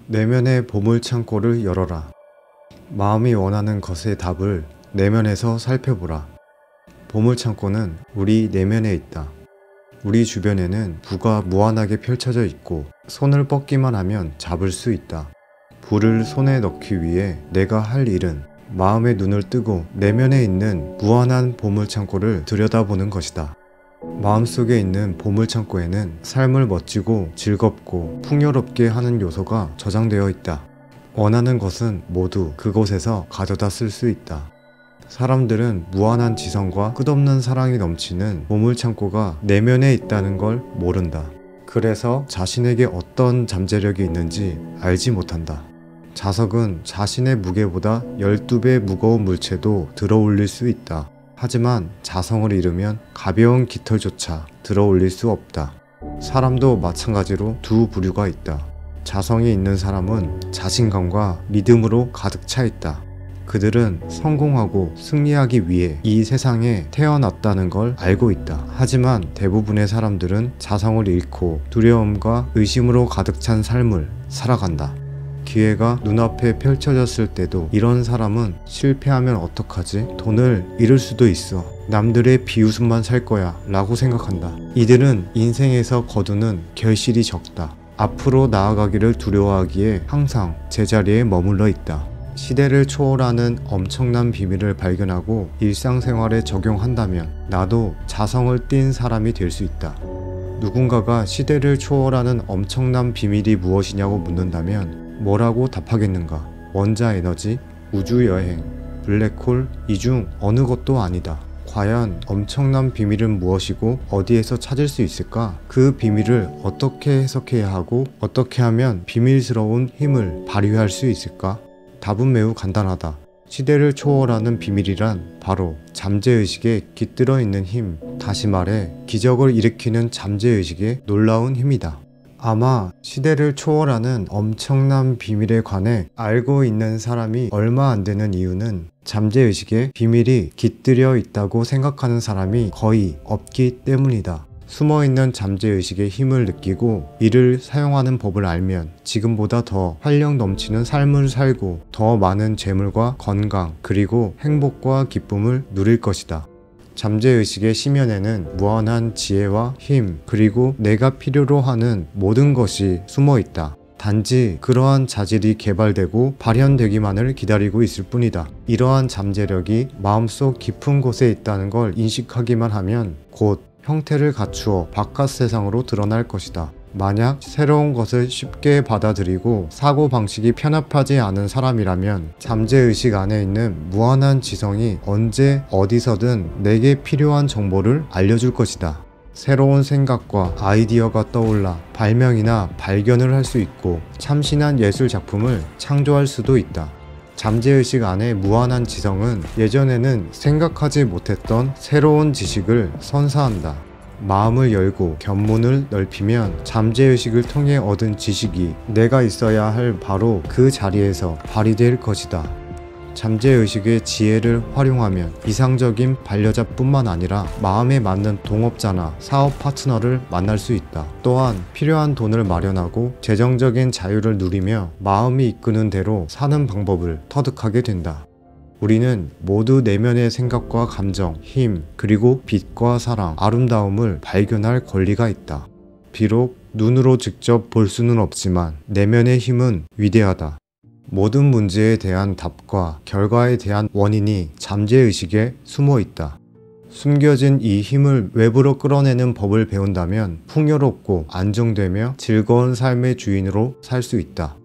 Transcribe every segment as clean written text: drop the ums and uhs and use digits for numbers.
내면의 보물창고를 열어라. 마음이 원하는 것의 답을 내면에서 살펴보라. 보물창고는 우리 내면에 있다. 우리 주변에는 부가 무한하게 펼쳐져 있고 손을 뻗기만 하면 잡을 수 있다. 부를 손에 넣기 위해 내가 할 일은 마음의 눈을 뜨고 내면에 있는 무한한 보물창고를 들여다보는 것이다. 마음속에 있는 보물창고에는 삶을 멋지고 즐겁고 풍요롭게 하는 요소가 저장되어 있다. 원하는 것은 모두 그곳에서 가져다 쓸 수 있다. 사람들은 무한한 지성과 끝없는 사랑이 넘치는 보물창고가 내면에 있다는 걸 모른다. 그래서 자신에게 어떤 잠재력이 있는지 알지 못한다. 자석은 자신의 무게보다 12배 무거운 물체도 들어올릴 수 있다. 하지만 자성을 잃으면 가벼운 깃털조차 들어올릴 수 없다. 사람도 마찬가지로 두 부류가 있다. 자성이 있는 사람은 자신감과 믿음으로 가득 차 있다. 그들은 성공하고 승리하기 위해 이 세상에 태어났다는 걸 알고 있다. 하지만 대부분의 사람들은 자성을 잃고 두려움과 의심으로 가득 찬 삶을 살아간다. 기회가 눈앞에 펼쳐졌을 때도 이런 사람은 실패하면 어떡하지? 돈을 잃을 수도 있어. 남들의 비웃음만 살 거야 라고 생각한다. 이들은 인생에서 거두는 결실이 적다. 앞으로 나아가기를 두려워하기에 항상 제자리에 머물러 있다. 시대를 초월하는 엄청난 비밀을 발견하고 일상생활에 적용한다면 나도 자성을 띤 사람이 될 수 있다. 누군가가 시대를 초월하는 엄청난 비밀이 무엇이냐고 묻는다면 뭐라고 답하겠는가? 원자에너지, 우주여행, 블랙홀, 이 중 어느 것도 아니다. 과연 엄청난 비밀은 무엇이고 어디에서 찾을 수 있을까? 그 비밀을 어떻게 해석해야 하고 어떻게 하면 비밀스러운 힘을 발휘할 수 있을까? 답은 매우 간단하다. 시대를 초월하는 비밀이란 바로 잠재의식에 깃들어 있는 힘, 다시 말해 기적을 일으키는 잠재의식의 놀라운 힘이다. 아마 시대를 초월하는 엄청난 비밀에 관해 알고 있는 사람이 얼마 안 되는 이유는 잠재의식에 비밀이 깃들여 있다고 생각하는 사람이 거의 없기 때문이다. 숨어있는 잠재의식의 힘을 느끼고 이를 사용하는 법을 알면 지금보다 더 활력 넘치는 삶을 살고 더 많은 재물과 건강 그리고 행복과 기쁨을 누릴 것이다. 잠재의식의 심연에는 무한한 지혜와 힘 그리고 내가 필요로 하는 모든 것이 숨어 있다. 단지 그러한 자질이 개발되고 발현되기만을 기다리고 있을 뿐이다. 이러한 잠재력이 마음속 깊은 곳에 있다는 걸 인식하기만 하면 곧 형태를 갖추어 바깥 세상으로 드러날 것이다. 만약 새로운 것을 쉽게 받아들이고 사고방식이 편협하지 않은 사람이라면 잠재의식 안에 있는 무한한 지성이 언제 어디서든 내게 필요한 정보를 알려줄 것이다. 새로운 생각과 아이디어가 떠올라 발명이나 발견을 할 수 있고 참신한 예술 작품을 창조할 수도 있다. 잠재의식 안의 무한한 지성은 예전에는 생각하지 못했던 새로운 지식을 선사한다. 마음을 열고 견문을 넓히면 잠재의식을 통해 얻은 지식이 내가 있어야 할 바로 그 자리에서 발휘될 것이다. 잠재의식의 지혜를 활용하면 이상적인 반려자뿐만 아니라 마음에 맞는 동업자나 사업 파트너를 만날 수 있다. 또한 필요한 돈을 마련하고 재정적인 자유를 누리며 마음이 이끄는 대로 사는 방법을 터득하게 된다. 우리는 모두 내면의 생각과 감정, 힘, 그리고 빛과 사랑, 아름다움을 발견할 권리가 있다. 비록 눈으로 직접 볼 수는 없지만 내면의 힘은 위대하다. 모든 문제에 대한 답과 결과에 대한 원인이 잠재의식에 숨어 있다. 숨겨진 이 힘을 외부로 끌어내는 법을 배운다면 풍요롭고 안정되며 즐거운 삶의 주인으로 살 수 있다.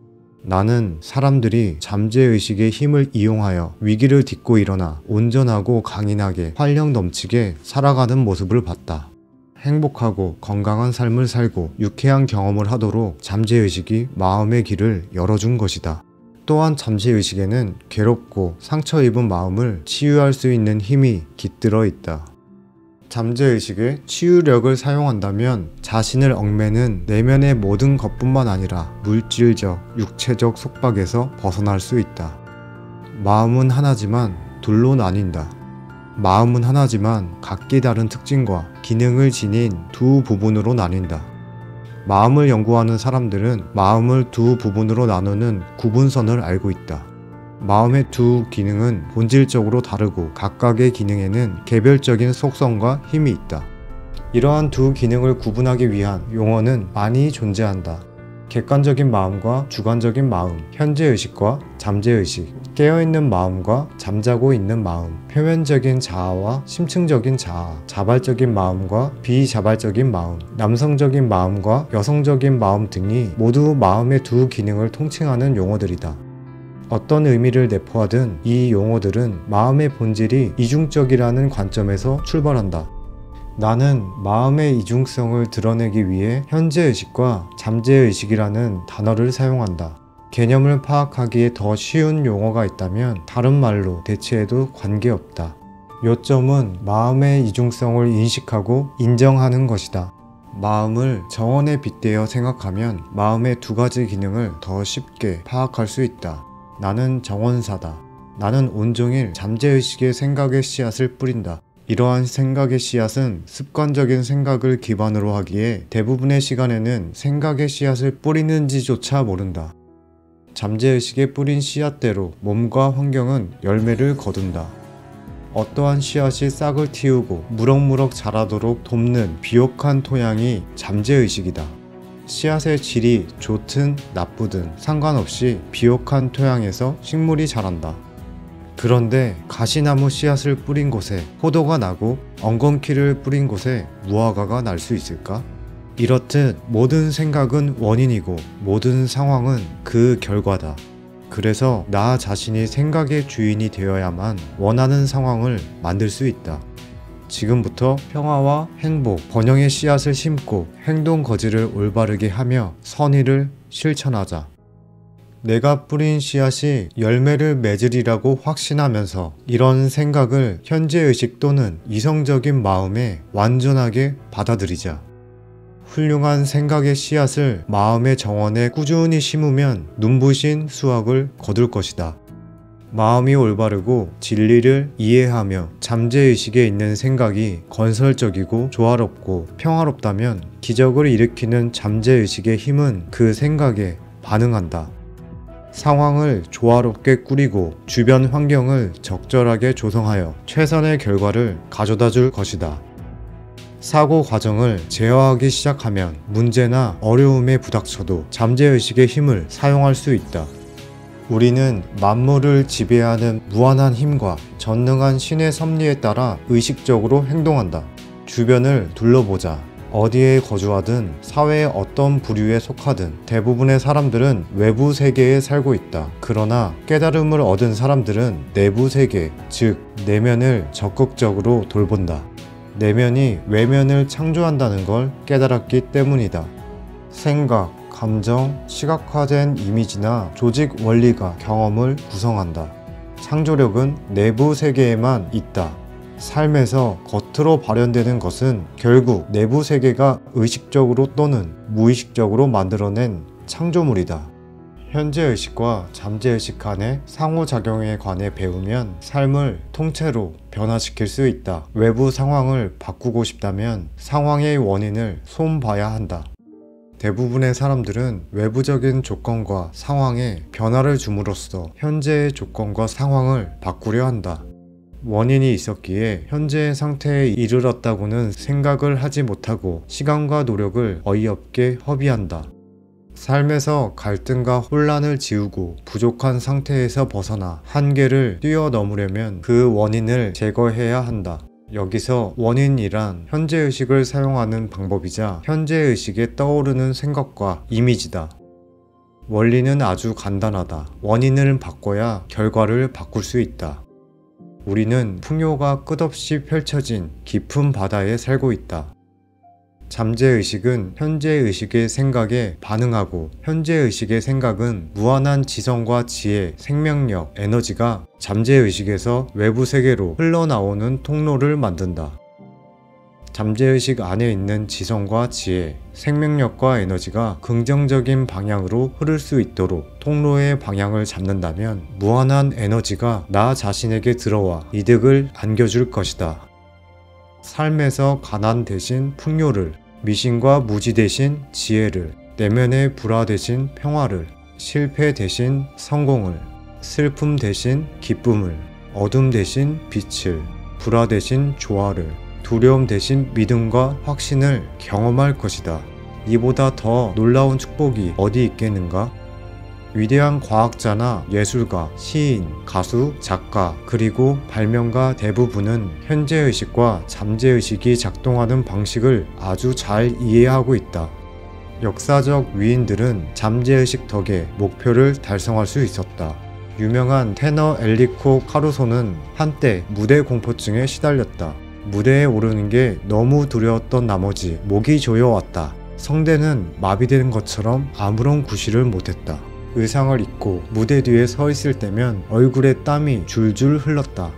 나는 사람들이 잠재의식의 힘을 이용하여 위기를 딛고 일어나 온전하고 강인하게 활력 넘치게 살아가는 모습을 봤다. 행복하고 건강한 삶을 살고 유쾌한 경험을 하도록 잠재의식이 마음의 길을 열어준 것이다. 또한 잠재의식에는 괴롭고 상처 입은 마음을 치유할 수 있는 힘이 깃들어 있다. 잠재의식의 치유력을 사용한다면 자신을 얽매는 내면의 모든 것뿐만 아니라 물질적, 육체적 속박에서 벗어날 수 있다. 마음은 하나지만 둘로 나뉜다. 마음은 하나지만 각기 다른 특징과 기능을 지닌 두 부분으로 나뉜다. 마음을 연구하는 사람들은 마음을 두 부분으로 나누는 구분선을 알고 있다. 마음의 두 기능은 본질적으로 다르고 각각의 기능에는 개별적인 속성과 힘이 있다. 이러한 두 기능을 구분하기 위한 용어는 많이 존재한다. 객관적인 마음과 주관적인 마음, 현재의식과 잠재의식, 깨어있는 마음과 잠자고 있는 마음, 표면적인 자아와 심층적인 자아, 자발적인 마음과 비자발적인 마음, 남성적인 마음과 여성적인 마음 등이 모두 마음의 두 기능을 통칭하는 용어들이다. 어떤 의미를 내포하든 이 용어들은 마음의 본질이 이중적이라는 관점에서 출발한다. 나는 마음의 이중성을 드러내기 위해 현재의식과 잠재의식이라는 단어를 사용한다. 개념을 파악하기에 더 쉬운 용어가 있다면 다른 말로 대체해도 관계없다. 요점은 마음의 이중성을 인식하고 인정하는 것이다. 마음을 정원에 빗대어 생각하면 마음의 두 가지 기능을 더 쉽게 파악할 수 있다. 나는 정원사다. 나는 온종일 잠재의식의 생각의 씨앗을 뿌린다. 이러한 생각의 씨앗은 습관적인 생각을 기반으로 하기에 대부분의 시간에는 생각의 씨앗을 뿌리는지조차 모른다. 잠재의식에 뿌린 씨앗대로 몸과 환경은 열매를 거둔다. 어떠한 씨앗이 싹을 틔우고 무럭무럭 자라도록 돕는 비옥한 토양이 잠재의식이다. 씨앗의 질이 좋든 나쁘든 상관없이 비옥한 토양에서 식물이 자란다. 그런데 가시나무 씨앗을 뿌린 곳에 포도가 나고 엉겅퀴를 뿌린 곳에 무화과가 날 수 있을까? 이렇듯 모든 생각은 원인이고 모든 상황은 그 결과다. 그래서 나 자신이 생각의 주인이 되어야만 원하는 상황을 만들 수 있다. 지금부터 평화와 행복, 번영의 씨앗을 심고 행동 거지를 올바르게 하며 선의를 실천하자. 내가 뿌린 씨앗이 열매를 맺으리라고 확신하면서 이런 생각을 현재의식 또는 이성적인 마음에 완전하게 받아들이자. 훌륭한 생각의 씨앗을 마음의 정원에 꾸준히 심으면 눈부신 수확을 거둘 것이다. 마음이 올바르고 진리를 이해하며 잠재의식에 있는 생각이 건설적이고 조화롭고 평화롭다면 기적을 일으키는 잠재의식의 힘은 그 생각에 반응한다. 상황을 조화롭게 꾸리고 주변 환경을 적절하게 조성하여 최선의 결과를 가져다 줄 것이다. 사고 과정을 제어하기 시작하면 문제나 어려움에 부닥쳐도 잠재의식의 힘을 사용할 수 있다. 우리는 만물을 지배하는 무한한 힘과 전능한 신의 섭리에 따라 의식적으로 행동한다. 주변을 둘러보자. 어디에 거주하든 사회의 어떤 부류에 속하든 대부분의 사람들은 외부 세계에 살고 있다. 그러나 깨달음을 얻은 사람들은 내부 세계, 즉 내면을 적극적으로 돌본다. 내면이 외면을 창조한다는 걸 깨달았기 때문이다. 생각, 감정, 시각화된 이미지나 조직 원리가 경험을 구성한다. 창조력은 내부 세계에만 있다. 삶에서 겉으로 발현되는 것은 결국 내부 세계가 의식적으로 또는 무의식적으로 만들어낸 창조물이다. 현재의식과 잠재의식 간의 상호작용에 관해 배우면 삶을 통째로 변화시킬 수 있다. 외부 상황을 바꾸고 싶다면 상황의 원인을 손봐야 한다. 대부분의 사람들은 외부적인 조건과 상황에 변화를 줌으로써 현재의 조건과 상황을 바꾸려 한다. 원인이 있었기에 현재의 상태에 이르렀다고는 생각을 하지 못하고 시간과 노력을 어이없게 허비한다. 삶에서 갈등과 혼란을 지우고 부족한 상태에서 벗어나 한계를 뛰어넘으려면 그 원인을 제거해야 한다. 여기서 원인이란 현재의식을 사용하는 방법이자 현재의식에 떠오르는 생각과 이미지다. 원리는 아주 간단하다. 원인을 바꿔야 결과를 바꿀 수 있다. 우리는 풍요가 끝없이 펼쳐진 깊은 바다에 살고 있다. 잠재의식은 현재의식의 생각에 반응하고 현재의식의 생각은 무한한 지성과 지혜, 생명력, 에너지가 잠재의식에서 외부 세계로 흘러나오는 통로를 만든다. 잠재의식 안에 있는 지성과 지혜, 생명력과 에너지가 긍정적인 방향으로 흐를 수 있도록 통로의 방향을 잡는다면 무한한 에너지가 나 자신에게 들어와 이득을 안겨줄 것이다. 삶에서 가난 대신 풍요를, 미신과 무지 대신 지혜를, 내면의 불화 대신 평화를, 실패 대신 성공을, 슬픔 대신 기쁨을, 어둠 대신 빛을, 불화 대신 조화를, 두려움 대신 믿음과 확신을 경험할 것이다. 이보다 더 놀라운 축복이 어디 있겠는가? 위대한 과학자나 예술가, 시인, 가수, 작가, 그리고 발명가 대부분은 현재의식과 잠재의식이 작동하는 방식을 아주 잘 이해하고 있다. 역사적 위인들은 잠재의식 덕에 목표를 달성할 수 있었다. 유명한 테너 엘리코 카루소는 한때 무대 공포증에 시달렸다. 무대에 오르는 게 너무 두려웠던 나머지 목이 조여왔다. 성대는 마비된 것처럼 아무런 구실을 못했다. 의상을 입고 무대 뒤에 서 있을 때면 얼굴에 땀이 줄줄 흘렀다.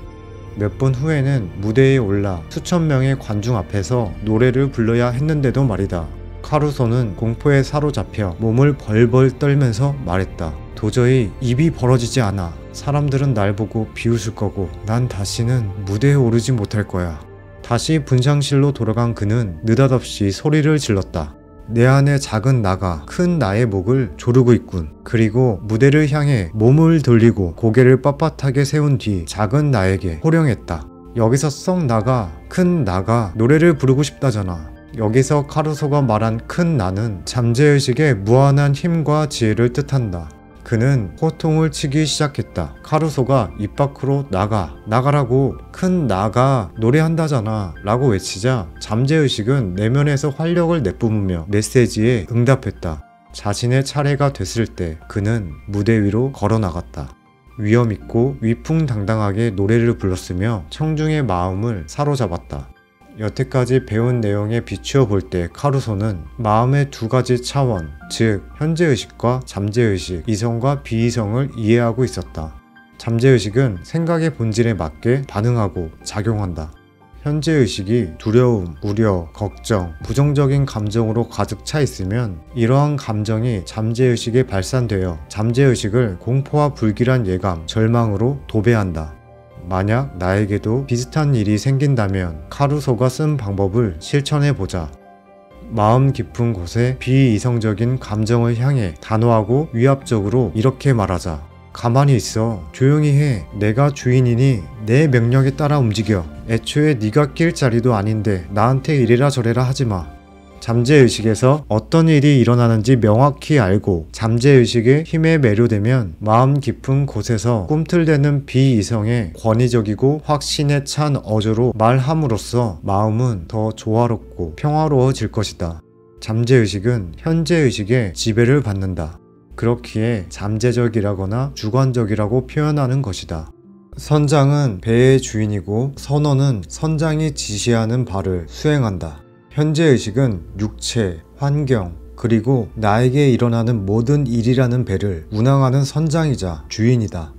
몇 분 후에는 무대에 올라 수천 명의 관중 앞에서 노래를 불러야 했는데도 말이다. 카루소는 공포에 사로잡혀 몸을 벌벌 떨면서 말했다. 도저히 입이 벌어지지 않아. 사람들은 날 보고 비웃을 거고 난 다시는 무대에 오르지 못할 거야. 다시 분장실로 돌아간 그는 느닷없이 소리를 질렀다. 내 안에 작은 나가 큰 나의 목을 조르고 있군. 그리고 무대를 향해 몸을 돌리고 고개를 빳빳하게 세운 뒤 작은 나에게 호령했다. 여기서 썩 나가, 큰 나가 노래를 부르고 싶다잖아. 여기서 카루소가 말한 큰 나는 잠재의식의 무한한 힘과 지혜를 뜻한다. 그는 호통을 치기 시작했다. 카루소가 입 밖으로 나가라고, 큰 나가 노래한다잖아 라고 외치자 잠재의식은 내면에서 활력을 내뿜으며 메시지에 응답했다. 자신의 차례가 됐을 때 그는 무대 위로 걸어나갔다. 위엄있고 위풍당당하게 노래를 불렀으며 청중의 마음을 사로잡았다. 여태까지 배운 내용에 비추어 볼 때 카루소는 마음의 두 가지 차원, 즉 현재의식과 잠재의식, 이성과 비이성을 이해하고 있었다. 잠재의식은 생각의 본질에 맞게 반응하고 작용한다. 현재의식이 두려움, 우려, 걱정, 부정적인 감정으로 가득 차 있으면 이러한 감정이 잠재의식에 발산되어 잠재의식을 공포와 불길한 예감, 절망으로 도배한다. 만약 나에게도 비슷한 일이 생긴다면 카루소가 쓴 방법을 실천해보자. 마음 깊은 곳에 비이성적인 감정을 향해 단호하고 위압적으로 이렇게 말하자. 가만히 있어. 조용히 해. 내가 주인이니 내 명령에 따라 움직여. 애초에 네가 낄 자리도 아닌데 나한테 이래라 저래라 하지마. 잠재의식에서 어떤 일이 일어나는지 명확히 알고 잠재의식의 힘에 매료되면 마음 깊은 곳에서 꿈틀대는 비이성의 권위적이고 확신에 찬 어조로 말함으로써 마음은 더 조화롭고 평화로워질 것이다. 잠재의식은 현재의식의 지배를 받는다. 그렇기에 잠재적이라거나 주관적이라고 표현하는 것이다. 선장은 배의 주인이고 선원은 선장이 지시하는 바를 수행한다. 현재의식은 육체, 환경, 그리고 나에게 일어나는 모든 일이라는 배를 운항하는 선장이자 주인이다.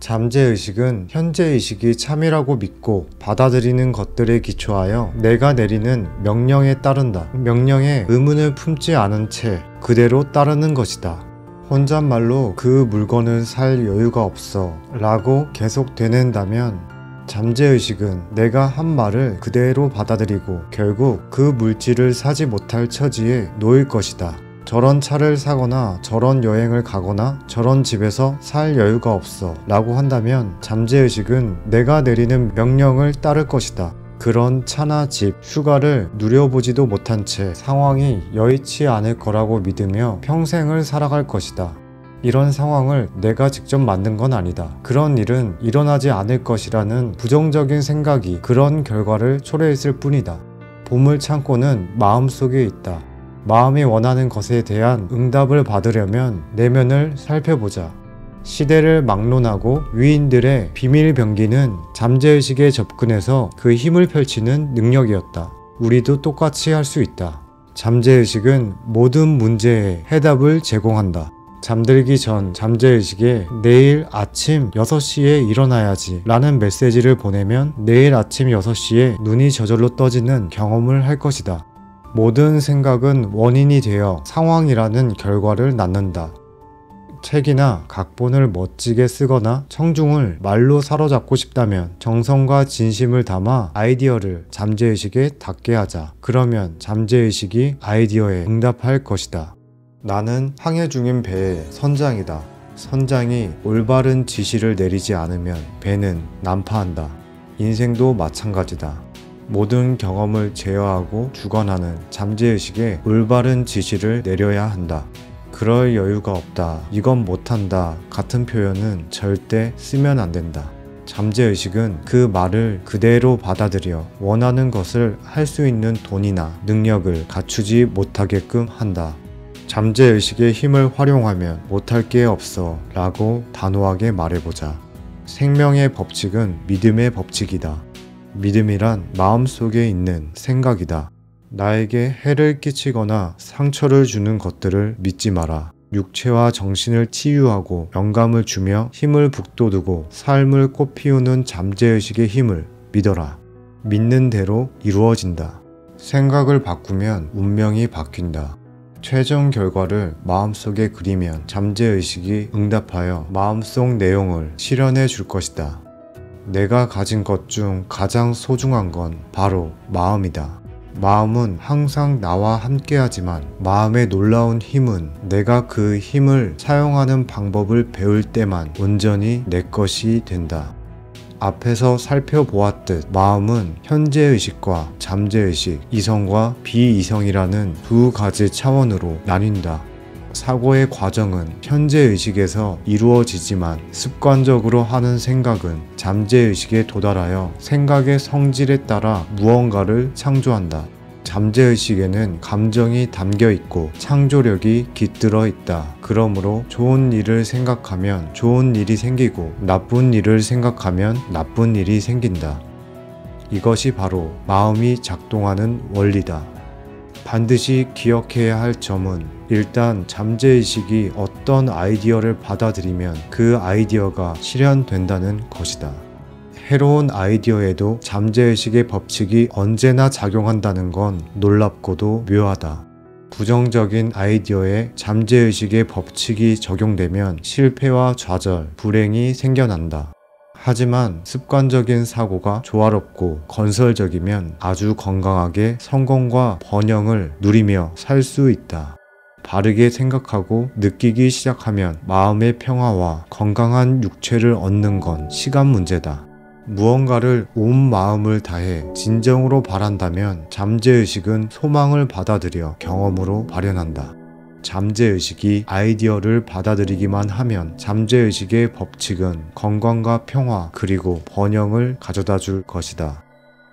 잠재의식은 현재의식이 참이라고 믿고 받아들이는 것들에 기초하여 내가 내리는 명령에 따른다. 명령에 의문을 품지 않은 채 그대로 따르는 것이다. 혼잣말로 그 물건을 살 여유가 없어 라고 계속 되낸다면 잠재의식은 내가 한 말을 그대로 받아들이고 결국 그 물질을 사지 못할 처지에 놓일 것이다. 저런 차를 사거나 저런 여행을 가거나 저런 집에서 살 여유가 없어 라고 한다면 잠재의식은 내가 내리는 명령을 따를 것이다. 그런 차나 집, 휴가를 누려보지도 못한 채 상황이 여의치 않을 거라고 믿으며 평생을 살아갈 것이다. 이런 상황을 내가 직접 만든 건 아니다. 그런 일은 일어나지 않을 것이라는 부정적인 생각이 그런 결과를 초래했을 뿐이다. 보물창고는 마음속에 있다. 마음이 원하는 것에 대한 응답을 받으려면 내면을 살펴보자. 시대를 막론하고 위인들의 비밀 병기는 잠재의식에 접근해서 그 힘을 펼치는 능력이었다. 우리도 똑같이 할 수 있다. 잠재의식은 모든 문제에 해답을 제공한다. 잠들기 전 잠재의식에 내일 아침 6시에 일어나야지 라는 메시지를 보내면 내일 아침 6시에 눈이 저절로 떠지는 경험을 할 것이다. 모든 생각은 원인이 되어 상황이라는 결과를 낳는다. 책이나 각본을 멋지게 쓰거나 청중을 말로 사로잡고 싶다면 정성과 진심을 담아 아이디어를 잠재의식에 닿게 하자. 그러면 잠재의식이 아이디어에 응답할 것이다. 나는 항해 중인 배의 선장이다. 선장이 올바른 지시를 내리지 않으면 배는 난파한다. 인생도 마찬가지다. 모든 경험을 제어하고 주관하는 잠재의식에 올바른 지시를 내려야 한다. 그럴 여유가 없다, 이건 못한다 같은 표현은 절대 쓰면 안 된다. 잠재의식은 그 말을 그대로 받아들여 원하는 것을 할 수 있는 돈이나 능력을 갖추지 못하게끔 한다. 잠재의식의 힘을 활용하면 못할 게 없어 라고 단호하게 말해보자. 생명의 법칙은 믿음의 법칙이다. 믿음이란 마음속에 있는 생각이다. 나에게 해를 끼치거나 상처를 주는 것들을 믿지 마라. 육체와 정신을 치유하고 영감을 주며 힘을 북돋우고 삶을 꽃피우는 잠재의식의 힘을 믿어라. 믿는 대로 이루어진다. 생각을 바꾸면 운명이 바뀐다. 최종 결과를 마음속에 그리면 잠재의식이 응답하여 마음속 내용을 실현해 줄 것이다. 내가 가진 것 중 가장 소중한 건 바로 마음이다. 마음은 항상 나와 함께하지만 마음의 놀라운 힘은 내가 그 힘을 사용하는 방법을 배울 때만 온전히 내 것이 된다. 앞에서 살펴보았듯 마음은 현재의식과 잠재의식, 이성과 비이성이라는 두 가지 차원으로 나뉜다. 사고의 과정은 현재의식에서 이루어지지만 습관적으로 하는 생각은 잠재의식에 도달하여 생각의 성질에 따라 무언가를 창조한다. 잠재의식에는 감정이 담겨 있고 창조력이 깃들어 있다. 그러므로 좋은 일을 생각하면 좋은 일이 생기고 나쁜 일을 생각하면 나쁜 일이 생긴다. 이것이 바로 마음이 작동하는 원리다. 반드시 기억해야 할 점은 일단 잠재의식이 어떤 아이디어를 받아들이면 그 아이디어가 실현된다는 것이다. 해로운 아이디어에도 잠재의식의 법칙이 언제나 작용한다는 건 놀랍고도 묘하다. 부정적인 아이디어에 잠재의식의 법칙이 적용되면 실패와 좌절, 불행이 생겨난다. 하지만 습관적인 사고가 조화롭고 건설적이면 아주 건강하게 성공과 번영을 누리며 살 수 있다. 바르게 생각하고 느끼기 시작하면 마음의 평화와 건강한 육체를 얻는 건 시간 문제다. 무언가를 온 마음을 다해 진정으로 바란다면 잠재의식은 소망을 받아들여 경험으로 발현한다. 잠재의식이 아이디어를 받아들이기만 하면 잠재의식의 법칙은 건강과 평화 그리고 번영을 가져다 줄 것이다.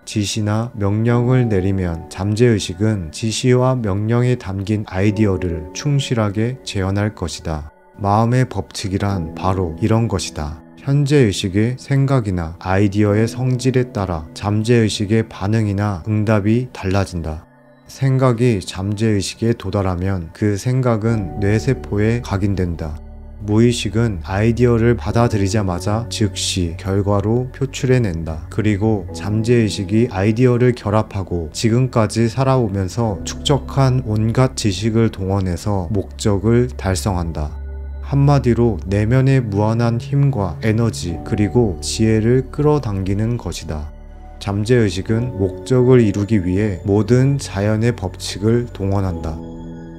지시나 명령을 내리면 잠재의식은 지시와 명령에 담긴 아이디어를 충실하게 재현할 것이다. 마음의 법칙이란 바로 이런 것이다. 현재의식의 생각이나 아이디어의 성질에 따라 잠재의식의 반응이나 응답이 달라진다. 생각이 잠재의식에 도달하면 그 생각은 뇌세포에 각인된다. 무의식은 아이디어를 받아들이자마자 즉시 결과로 표출해낸다. 그리고 잠재의식이 아이디어를 결합하고 지금까지 살아오면서 축적한 온갖 지식을 동원해서 목적을 달성한다. 한마디로 내면의 무한한 힘과 에너지 그리고 지혜를 끌어당기는 것이다. 잠재의식은 목적을 이루기 위해 모든 자연의 법칙을 동원한다.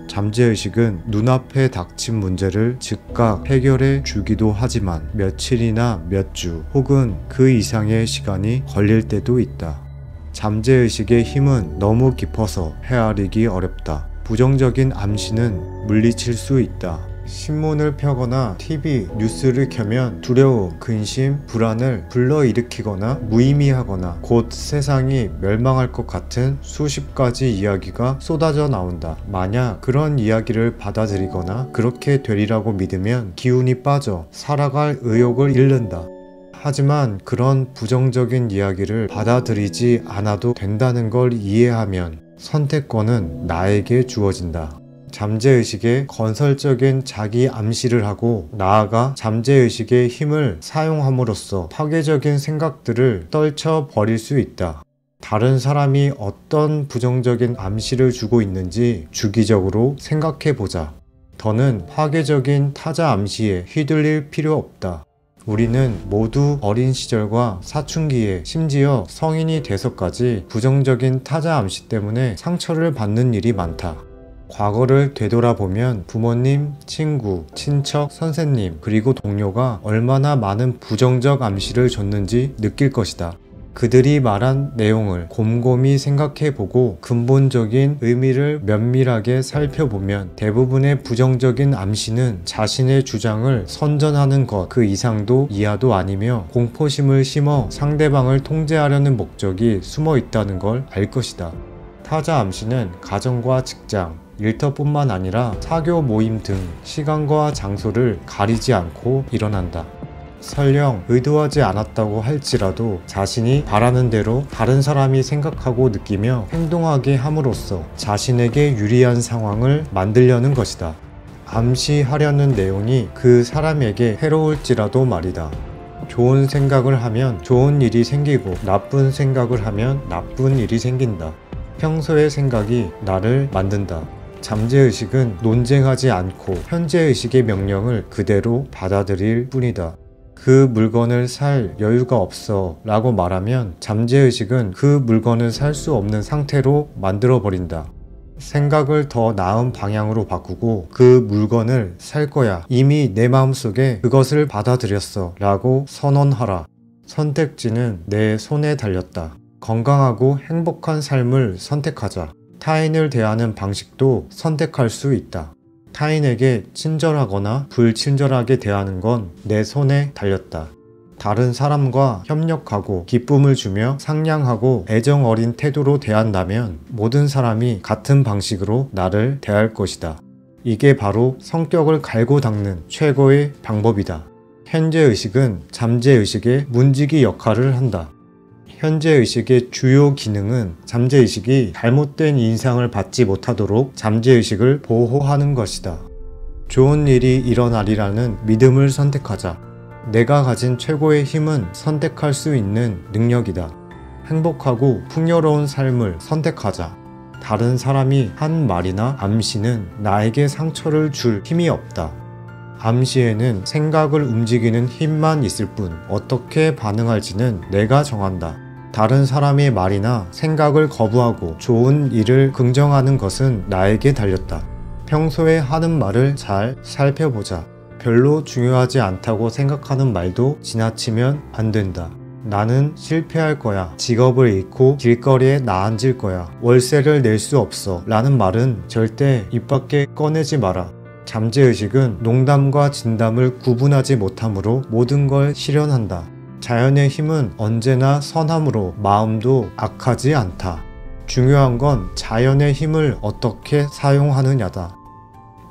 잠재의식은 눈앞에 닥친 문제를 즉각 해결해 주기도 하지만 며칠이나 몇 주 혹은 그 이상의 시간이 걸릴 때도 있다. 잠재의식의 힘은 너무 깊어서 헤아리기 어렵다. 부정적인 암시는 물리칠 수 있다. 신문을 펴거나 TV, 뉴스를 켜면 두려움, 근심, 불안을 불러일으키거나 무의미하거나 곧 세상이 멸망할 것 같은 수십 가지 이야기가 쏟아져 나온다. 만약 그런 이야기를 받아들이거나 그렇게 되리라고 믿으면 기운이 빠져 살아갈 의욕을 잃는다. 하지만 그런 부정적인 이야기를 받아들이지 않아도 된다는 걸 이해하면 선택권은 나에게 주어진다. 잠재의식에 건설적인 자기 암시를 하고 나아가 잠재의식의 힘을 사용함으로써 파괴적인 생각들을 떨쳐버릴 수 있다. 다른 사람이 어떤 부정적인 암시를 주고 있는지 주기적으로 생각해보자. 더는 파괴적인 타자 암시에 휘둘릴 필요 없다. 우리는 모두 어린 시절과 사춘기에 심지어 성인이 돼서까지 부정적인 타자 암시 때문에 상처를 받는 일이 많다. 과거를 되돌아보면 부모님, 친구, 친척, 선생님, 그리고 동료가 얼마나 많은 부정적 암시를 줬는지 느낄 것이다. 그들이 말한 내용을 곰곰이 생각해보고 근본적인 의미를 면밀하게 살펴보면 대부분의 부정적인 암시는 자신의 주장을 선전하는 것 그 이상도 이하도 아니며 공포심을 심어 상대방을 통제하려는 목적이 숨어 있다는 걸 알 것이다. 타자 암시는 가정과 직장, 일터뿐만 아니라 사교 모임 등 시간과 장소를 가리지 않고 일어난다. 설령 의도하지 않았다고 할지라도 자신이 바라는 대로 다른 사람이 생각하고 느끼며 행동하게 함으로써 자신에게 유리한 상황을 만들려는 것이다. 암시하려는 내용이 그 사람에게 해로울지라도 말이다. 좋은 생각을 하면 좋은 일이 생기고 나쁜 생각을 하면 나쁜 일이 생긴다. 평소의 생각이 나를 만든다. 잠재의식은 논쟁하지 않고 현재의식의 명령을 그대로 받아들일 뿐이다. 그 물건을 살 여유가 없어 라고 말하면 잠재의식은 그 물건을 살 수 없는 상태로 만들어버린다. 생각을 더 나은 방향으로 바꾸고 그 물건을 살 거야. 이미 내 마음속에 그것을 받아들였어 라고 선언하라. 선택지는 내 손에 달렸다. 건강하고 행복한 삶을 선택하자. 타인을 대하는 방식도 선택할 수 있다. 타인에게 친절하거나 불친절하게 대하는 건 내 손에 달렸다. 다른 사람과 협력하고 기쁨을 주며 상냥하고 애정 어린 태도로 대한다면 모든 사람이 같은 방식으로 나를 대할 것이다. 이게 바로 성격을 갈고 닦는 최고의 방법이다. 현재의식은 잠재의식의 문지기 역할을 한다. 현재의식의 주요 기능은 잠재의식이 잘못된 인상을 받지 못하도록 잠재의식을 보호하는 것이다. 좋은 일이 일어나리라는 믿음을 선택하자. 내가 가진 최고의 힘은 선택할 수 있는 능력이다. 행복하고 풍요로운 삶을 선택하자. 다른 사람이 한 말이나 암시는 나에게 상처를 줄 힘이 없다. 암시에는 생각을 움직이는 힘만 있을 뿐 어떻게 반응할지는 내가 정한다. 다른 사람의 말이나 생각을 거부하고 좋은 일을 긍정하는 것은 나에게 달렸다. 평소에 하는 말을 잘 살펴보자. 별로 중요하지 않다고 생각하는 말도 지나치면 안 된다. 나는 실패할 거야. 직업을 잃고 길거리에 나앉을 거야. 월세를 낼 수 없어. 라는 말은 절대 입 밖에 꺼내지 마라. 잠재의식은 농담과 진담을 구분하지 못하므로 모든 걸 실현한다. 자연의 힘은 언제나 선함으로 마음도 악하지 않다. 중요한 건 자연의 힘을 어떻게 사용하느냐다.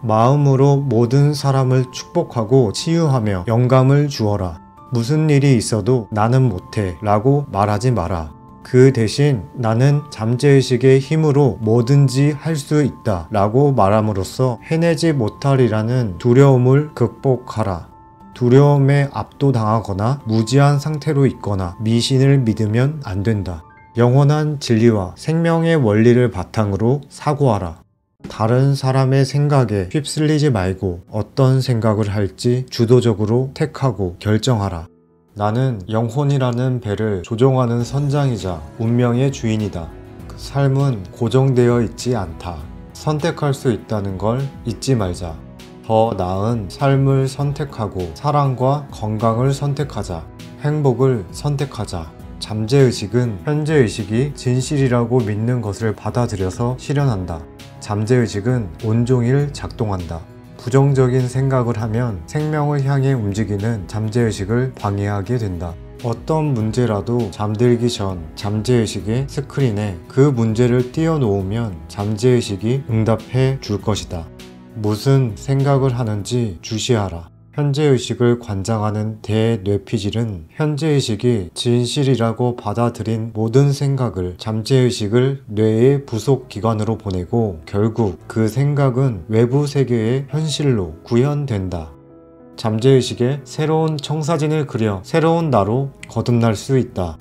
마음으로 모든 사람을 축복하고 치유하며 영감을 주어라. 무슨 일이 있어도 나는 못해 라고 말하지 마라. 그 대신 나는 잠재의식의 힘으로 뭐든지 할 수 있다 라고 말함으로써 해내지 못하리라는 두려움을 극복하라. 두려움에 압도당하거나 무지한 상태로 있거나 미신을 믿으면 안 된다. 영원한 진리와 생명의 원리를 바탕으로 사고하라. 다른 사람의 생각에 휩쓸리지 말고 어떤 생각을 할지 주도적으로 택하고 결정하라. 나는 영혼이라는 배를 조종하는 선장이자 운명의 주인이다. 그 삶은 고정되어 있지 않다. 선택할 수 있다는 걸 잊지 말자. 더 나은 삶을 선택하고 사랑과 건강을 선택하자. 행복을 선택하자. 잠재의식은 현재의식이 진실이라고 믿는 것을 받아들여서 실현한다. 잠재의식은 온종일 작동한다. 부정적인 생각을 하면 생명을 향해 움직이는 잠재의식을 방해하게 된다. 어떤 문제라도 잠들기 전 잠재의식의 스크린에 그 문제를 띄워놓으면 잠재의식이 응답해 줄 것이다. 무슨 생각을 하는지 주시하라. 현재의식을 관장하는 대뇌피질은 현재의식이 진실이라고 받아들인 모든 생각을 잠재의식을 뇌의 부속기관으로 보내고 결국 그 생각은 외부 세계의 현실로 구현된다. 잠재의식에 새로운 청사진을 그려 새로운 나로 거듭날 수 있다.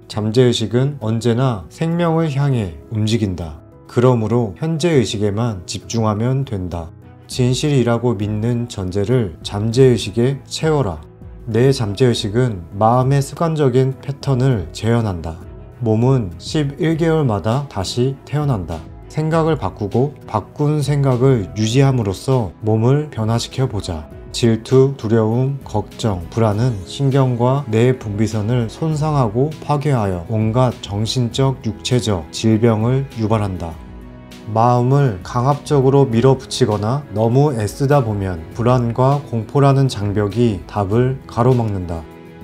잠재의식은 언제나 생명을 향해 움직인다. 그러므로 현재의식에만 집중하면 된다. 진실이라고 믿는 전제를 잠재의식에 채워라. 내 잠재의식은 마음의 습관적인 패턴을 재현한다. 몸은 11개월마다 다시 태어난다. 생각을 바꾸고 바꾼 생각을 유지함으로써 몸을 변화시켜 보자. 질투, 두려움, 걱정, 불안은 신경과 뇌 분비선을 손상하고 파괴하여 온갖 정신적, 육체적 질병을 유발한다. 마음을 강압적으로 밀어붙이거나 너무 애쓰다 보면 불안과 공포라는 장벽이 답을 가로막는다.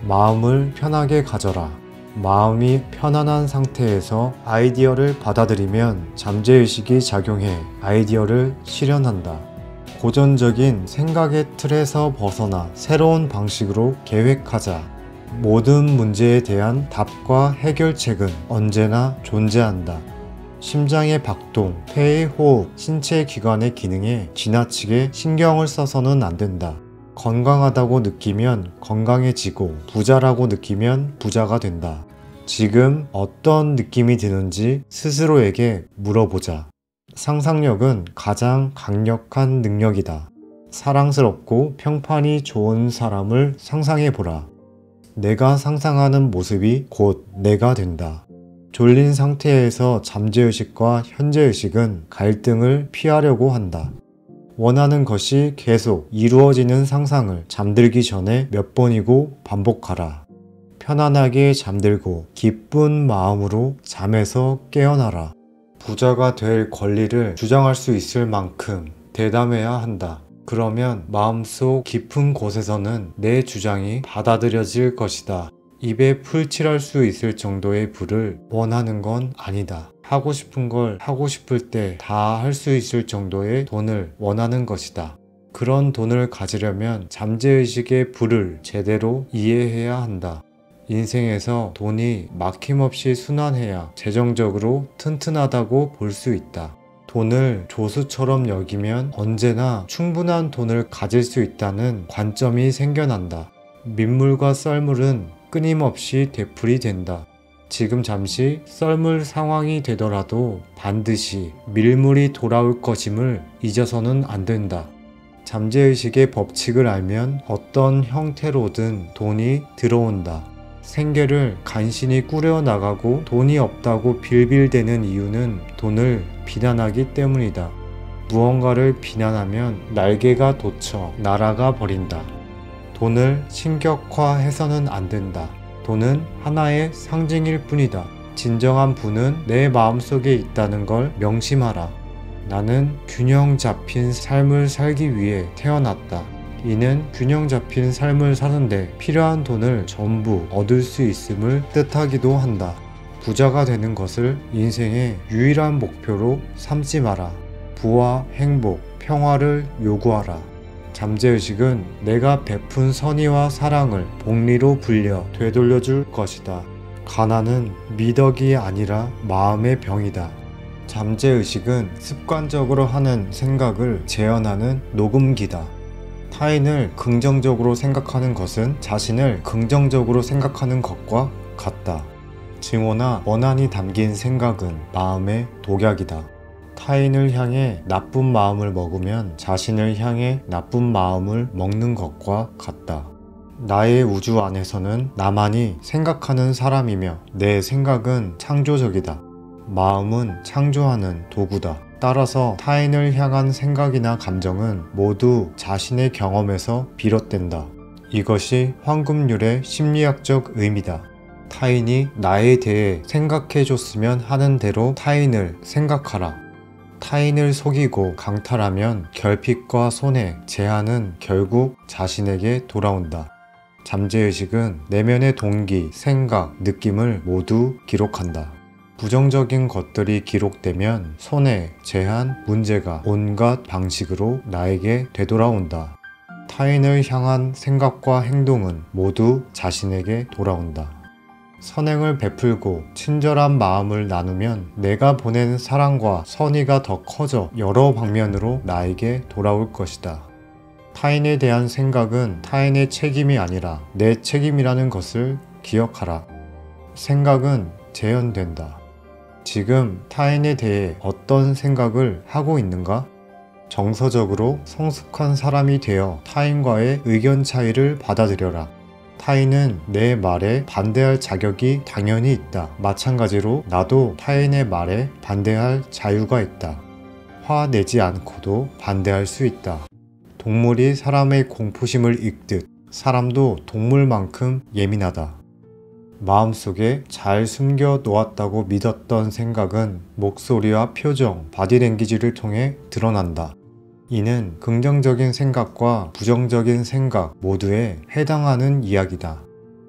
마음을 편하게 가져라. 마음이 편안한 상태에서 아이디어를 받아들이면 잠재의식이 작용해 아이디어를 실현한다. 고전적인 생각의 틀에서 벗어나 새로운 방식으로 계획하자. 모든 문제에 대한 답과 해결책은 언제나 존재한다. 심장의 박동, 폐의 호흡, 신체 기관의 기능에 지나치게 신경을 써서는 안 된다. 건강하다고 느끼면 건강해지고 부자라고 느끼면 부자가 된다. 지금 어떤 느낌이 드는지 스스로에게 물어보자. 상상력은 가장 강력한 능력이다. 사랑스럽고 평판이 좋은 사람을 상상해보라. 내가 상상하는 모습이 곧 내가 된다. 졸린 상태에서 잠재의식과 현재의식은 갈등을 피하려고 한다. 원하는 것이 계속 이루어지는 상상을 잠들기 전에 몇 번이고 반복하라. 편안하게 잠들고 기쁜 마음으로 잠에서 깨어나라. 부자가 될 권리를 주장할 수 있을 만큼 대담해야 한다. 그러면 마음속 깊은 곳에서는 내 주장이 받아들여질 것이다. 입에 풀 칠할 수 있을 정도의 부를 원하는 건 아니다. 하고 싶은 걸 하고 싶을 때 다 할 수 있을 정도의 돈을 원하는 것이다. 그런 돈을 가지려면 잠재의식의 부를 제대로 이해해야 한다. 인생에서 돈이 막힘없이 순환해야 재정적으로 튼튼하다고 볼 수 있다. 돈을 조수처럼 여기면 언제나 충분한 돈을 가질 수 있다는 관점이 생겨난다. 민물과 썰물은 끊임없이 되풀이 된다. 지금 잠시 썰물 상황이 되더라도 반드시 밀물이 돌아올 것임을 잊어서는 안 된다. 잠재의식의 법칙을 알면 어떤 형태로든 돈이 들어온다. 생계를 간신히 꾸려나가고 돈이 없다고 빌빌대는 이유는 돈을 비난하기 때문이다. 무언가를 비난하면 날개가 돋쳐 날아가 버린다. 돈을 신격화해서는 안 된다. 돈은 하나의 상징일 뿐이다. 진정한 부는 내 마음속에 있다는 걸 명심하라. 나는 균형 잡힌 삶을 살기 위해 태어났다. 이는 균형 잡힌 삶을 사는데 필요한 돈을 전부 얻을 수 있음을 뜻하기도 한다. 부자가 되는 것을 인생의 유일한 목표로 삼지 마라. 부와 행복, 평화를 요구하라. 잠재의식은 내가 베푼 선의와 사랑을 복리로 불려 되돌려줄 것이다. 가난은 미덕이 아니라 마음의 병이다. 잠재의식은 습관적으로 하는 생각을 재현하는 녹음기다. 타인을 긍정적으로 생각하는 것은 자신을 긍정적으로 생각하는 것과 같다. 증오나 원한이 담긴 생각은 마음의 독약이다. 타인을 향해 나쁜 마음을 먹으면 자신을 향해 나쁜 마음을 먹는 것과 같다. 나의 우주 안에서는 나만이 생각하는 사람이며 내 생각은 창조적이다. 마음은 창조하는 도구다. 따라서 타인을 향한 생각이나 감정은 모두 자신의 경험에서 비롯된다. 이것이 황금률의 심리학적 의미다. 타인이 나에 대해 생각해줬으면 하는 대로 타인을 생각하라. 타인을 속이고 강탈하면 결핍과 손해, 재한은 결국 자신에게 돌아온다. 잠재의식은 내면의 동기, 생각, 느낌을 모두 기록한다. 부정적인 것들이 기록되면 손해, 재한, 문제가 온갖 방식으로 나에게 되돌아온다. 타인을 향한 생각과 행동은 모두 자신에게 돌아온다. 선행을 베풀고 친절한 마음을 나누면 내가 보낸 사랑과 선의가 더 커져 여러 방면으로 나에게 돌아올 것이다. 타인에 대한 생각은 타인의 책임이 아니라 내 책임이라는 것을 기억하라. 생각은 재현된다. 지금 타인에 대해 어떤 생각을 하고 있는가? 정서적으로 성숙한 사람이 되어 타인과의 의견 차이를 받아들여라. 타인은 내 말에 반대할 자격이 당연히 있다. 마찬가지로 나도 타인의 말에 반대할 자유가 있다. 화내지 않고도 반대할 수 있다. 동물이 사람의 공포심을 읽듯 사람도 동물만큼 예민하다. 마음속에 잘 숨겨 놓았다고 믿었던 생각은 목소리와 표정, 바디랭귀지를 통해 드러난다. 이는 긍정적인 생각과 부정적인 생각 모두에 해당하는 이야기다.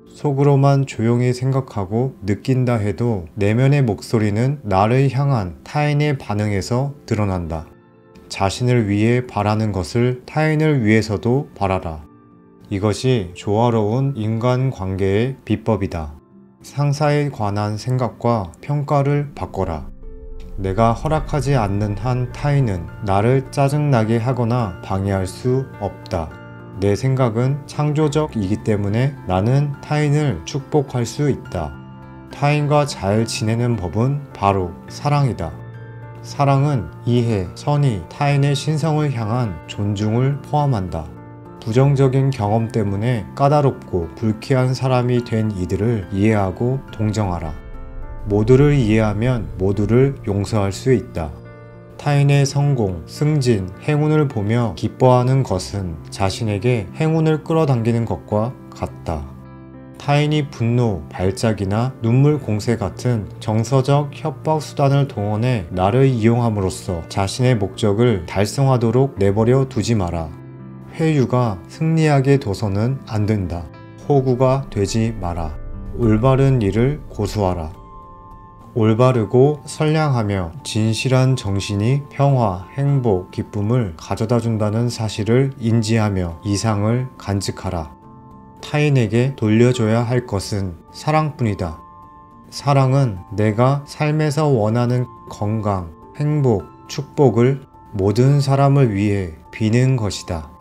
속으로만 조용히 생각하고 느낀다 해도 내면의 목소리는 나를 향한 타인의 반응에서 드러난다. 자신을 위해 바라는 것을 타인을 위해서도 바라라. 이것이 조화로운 인간관계의 비법이다. 상사에 관한 생각과 평가를 바꿔라. 내가 허락하지 않는 한 타인은 나를 짜증나게 하거나 방해할 수 없다. 내 생각은 창조적이기 때문에 나는 타인을 축복할 수 있다. 타인과 잘 지내는 법은 바로 사랑이다. 사랑은 이해, 선의, 타인의 신성을 향한 존중을 포함한다. 부정적인 경험 때문에 까다롭고 불쾌한 사람이 된 이들을 이해하고 동정하라. 모두를 이해하면 모두를 용서할 수 있다. 타인의 성공, 승진, 행운을 보며 기뻐하는 것은 자신에게 행운을 끌어당기는 것과 같다. 타인이 분노, 발작이나 눈물 공세 같은 정서적 협박 수단을 동원해 나를 이용함으로써 자신의 목적을 달성하도록 내버려 두지 마라. 회유가 승리하게 둬서는 안 된다. 호구가 되지 마라. 올바른 일을 고수하라. 올바르고 선량하며 진실한 정신이 평화, 행복, 기쁨을 가져다 준다는 사실을 인지하며 이상을 간직하라. 타인에게 돌려줘야 할 것은 사랑뿐이다. 사랑은 내가 삶에서 원하는 건강, 행복, 축복을 모든 사람을 위해 비는 것이다.